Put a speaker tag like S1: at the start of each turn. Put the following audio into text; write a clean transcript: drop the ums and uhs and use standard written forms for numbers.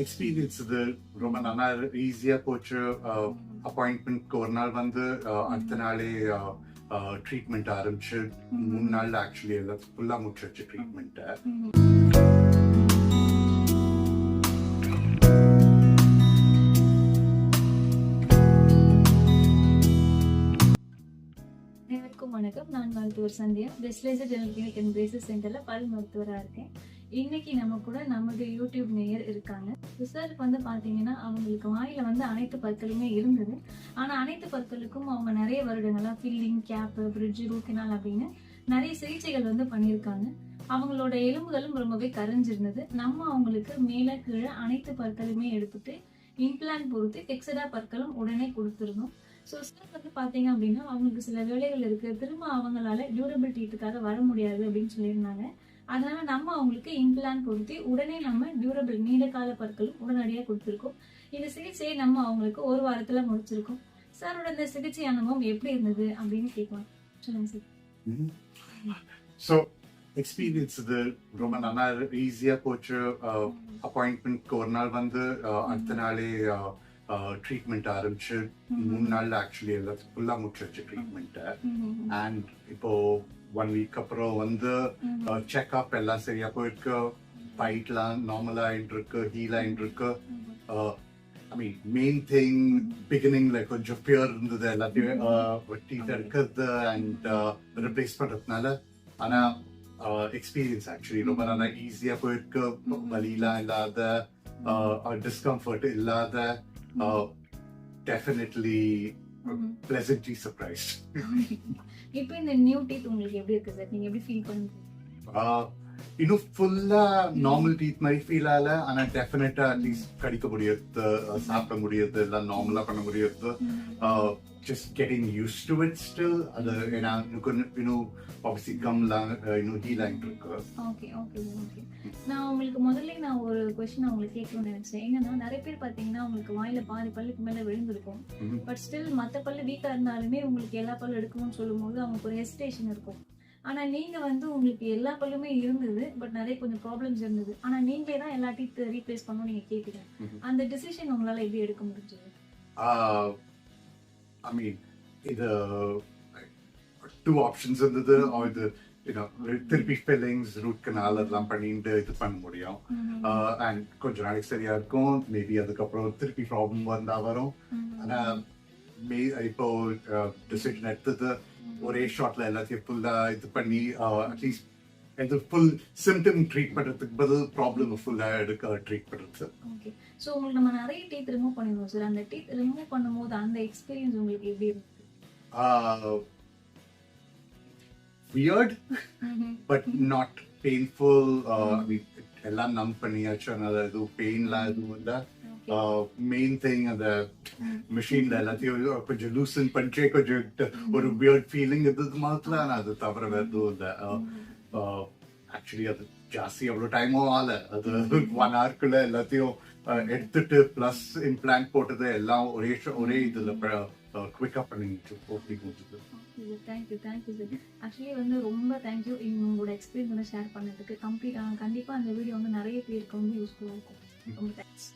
S1: Experience இது ரொம்ப நல்லா ஈஸியா போச்சு. அப்பாயின்மெண்ட்க்கு ஒரு நாள் வந்து அடுத்த நாளே ட்ரீட்மெண்ட் ஆரம்பிச்சு 3 நாள்ல ஆக்சுவலி எல்லாம் ஃபுல்லா முடிச்சிருச்சு ட்ரீட்மெண்ட்டை.
S2: வணக்கம், நான் மருத்துவர் Sandhya. Best laser general clinic and braces சென்டர்ல பல் மருத்துவராக இருக்கேன். இன்னைக்கு நம்ம கூட நமக்கு யூடியூப் நேயர் இருக்காங்க. சாருக்கு வந்து பாத்தீங்கன்னா அவங்களுக்கு வாயில வந்து அனைத்து பற்களுமே இருந்தது. ஆனா அனைத்து பற்களுக்கும் அவங்க நிறைய வருடங்களா filling, cap, bridge, root canal அப்படின்னு நிறைய சிகிச்சைகள் வந்து பண்ணியிருக்காங்க. அவங்களோட எலும்புகளும் ரொம்பவே கரைஞ்சிருந்தது. நம்ம அவங்களுக்கு மேல கீழே அனைத்து பற்களுமே எடுத்துட்டு இம்ப்ளான்ட் பொறுத்து ஃபிக்ஸடா பற்களும் உடனே கொடுத்துருந்தோம். ஸோ சார் வந்து பார்த்தீங்க அப்படின்னா அவங்களுக்கு சில வேலைகள் இருக்கு, திரும்ப அவங்களால டியூரபிள் டீத்துக்காக வர முடியாது அப்படின்னு சொல்லியிருந்தாங்க. அதனால நம்ம அவங்களுக்கு இம்ப்ளான்ட் பொறுத்து உடனே நம்ம டியூரபிள் நீண்ட கால பற்களும் உடனடியாக கொடுத்துருக்கோம். இந்த சிகிச்சையை நம்ம அவங்களுக்கு ஒரு வாரத்துல முடிச்சிருக்கோம். சாரோட இந்த சிகிச்சை அனுபவம் எப்படி இருந்தது அப்படின்னு கேட்கலாம். சொல்லுங்க சார்.
S1: ஸோ எக்ஸ்பீரியன்ஸ் இது ரொம்ப நல்லா ஈஸியா போச்சு. அப்பாயின்மெண்ட்க்கு ஒரு நாள் வந்து அடுத்த நாளே ட்ரீட்மெண்ட் ஆரம்பிச்சு 3 நாள்ல ஆக்சுவலி எல்லாம் ஃபுல்லா முடிச்சிருச்சு ட்ரீட்மெண்ட்டை. அண்ட் இப்போ 1 வீக் அப்புறம் வந்து செக்அப் எல்லாம் சரியா போயிருக்கு. ஃபைட்லாம் நார்மலா ஆயிட்டு இருக்கு, ஹீல் ஆயிட்டு இருக்கு. ஐ மீன் மெயின் திங் பிகினிங்ல கொஞ்சம் பியர் இருந்தது, எல்லாத்தையும் டீத் எடுக்கிறது அண்ட் ரிப்ளேஸ் பண்றதுனால. ஆனா எக்ஸ்பீரியன்ஸ் ஆக்சுவலி ரொம்ப நல்லா ஈஸியா போயிருக்கு. வலிலாம் இல்லாத, டிஸ்கம்ஃபர்ட் இல்லாத, definitely pleasantly surprised.
S2: இப்போ இந்த நியூ டீத் உங்களுக்கு எப்படி இருக்கு சார்? நீங்க எப்படி ஃபீல் பண்றீங்க?
S1: இன்னும் ஃபுல்லா நார்மல் டீத் மாதிரி ஃபீல் ஆகல. ஆனா டெஃபினட்டா அட்லீஸ்ட் கடிக்க முடியாது, சாப்பிட முடியாது, எல்லாம் நார்மலா பண்ண முடியாது. Just getting used to it still. அது ஏன்னா இன்னும் obviously கம்லாம் இன்னும் ஹீல் ஆகிட்டு இருக்கு.
S2: ஓகே. நான் உங்களுக்கு முதல்ல ஒரு கொஸ்டின் உங்களுக்கு கேட்கணும்னு நினைச்சேன். என்னன்னா நிறைய பேர் பாத்தீங்கன்னா உங்களுக்கு வாயில பாதி பல்லுக்கு மேல விழுந்திருக்கும். பட் ஸ்டில் மற்ற பல்லு வீக்கா இருந்தாலுமே உங்களுக்கு எல்லா பல்லு எடுக்கணும்னு சொல்லும் போது அவங்களுக்கு ஒரு ஹெசிடேஷன் இருக்கும். ஆனா நீங்க வந்து உங்களுக்கு எல்லா பல்லுமே இருந்தது, பட் நிறைய கொஞ்சம் ப்ராப்ளம்ஸ் இருந்தது. ஆனா நீங்களே தான் எல்லா டீத் ரீப்ளேஸ் பண்ணணும் நீங்க கேட்குறீங்க. அந்த டிசிஷன் உங்களால எப்படி எடுக்க முடிஞ்சது?
S1: I mean, இது 2 ஆப்ஷன்ஸ் இருந்தது. இது திருப்பி ஃபில்லிங்ஸ், ரூட் கனால் அதெல்லாம் பண்ணிட்டு இது பண்ண முடியும். அண்ட் கொஞ்ச நாளைக்கு சரியா இருக்கும். மேபி அதுக்கப்புறம் திருப்பி ப்ராப்ளம் வந்தா வரும். ஆனா இப்போ டிசிஷன் எடுத்தது ஒரே ஷாட்ல எல்லாத்தையும் ஃபுல்லா இது பண்ணி அட்லீஸ்ட் இந்த ஃபுல் சிம்டம் ட்ரீட் பண்றதுக்கு பதில் ப்ராப்ளம் ஃபுல்லா ட்ரீட் பண்றது.
S2: ஓகே. சோ உங்களுக்கு நம்ம நிறைய டீத் ரிமூவ் பண்ணிருந்தோம் சார். அந்த டீத் ரிமூவ் பண்ணும்போது அந்த எக்ஸ்பீரியன்ஸ் உங்களுக்கு எப்படி இருந்தது?
S1: Weird, but not painful. I mean, எல்லாம் நம் பண்ணியாச்சு. அதனால எதுவும் பெயின்லாம் எதுவும் இல்லை. மெயின் திங் அந்த மிஷின்ல எல்லாத்தையும் கொஞ்சம் லூசன் பண்ணிட்டு கொஞ்சம் ஒரு வியர்ட் ஃபீலிங் இருந்தது மாதிரி. ஆனால் அது தவிர வேற எதுவும் இல்லை. ஆக்சுவலி அது ஜாஸ்தி அவ்வளோ டைமும் ஆகல. அது 1 ஹவர்க்குள்ள எல்லாத்தையும் எடுத்துட்டு பிளஸ் இம்ப்ளான்ட் போட்டது எல்லாம் ஒரே இதுல குவிக்கா பண்ணிட்டு போட்டி கொடுத்தது.
S2: Thank you sir. ஆக்சுவலி வந்து ரொம்ப தேங்க்யூ உங்களோட எக்ஸ்பீரியன்ஸ் வந்து ஷேர் பண்ணதுக்கு. கண்டிப்பா அந்த வீடியோ வந்து நிறைய பேருக்கு வந்து யூஸ்ஃபுல்லாக இருக்கும். ரொம்ப தேங்க்ஸ்.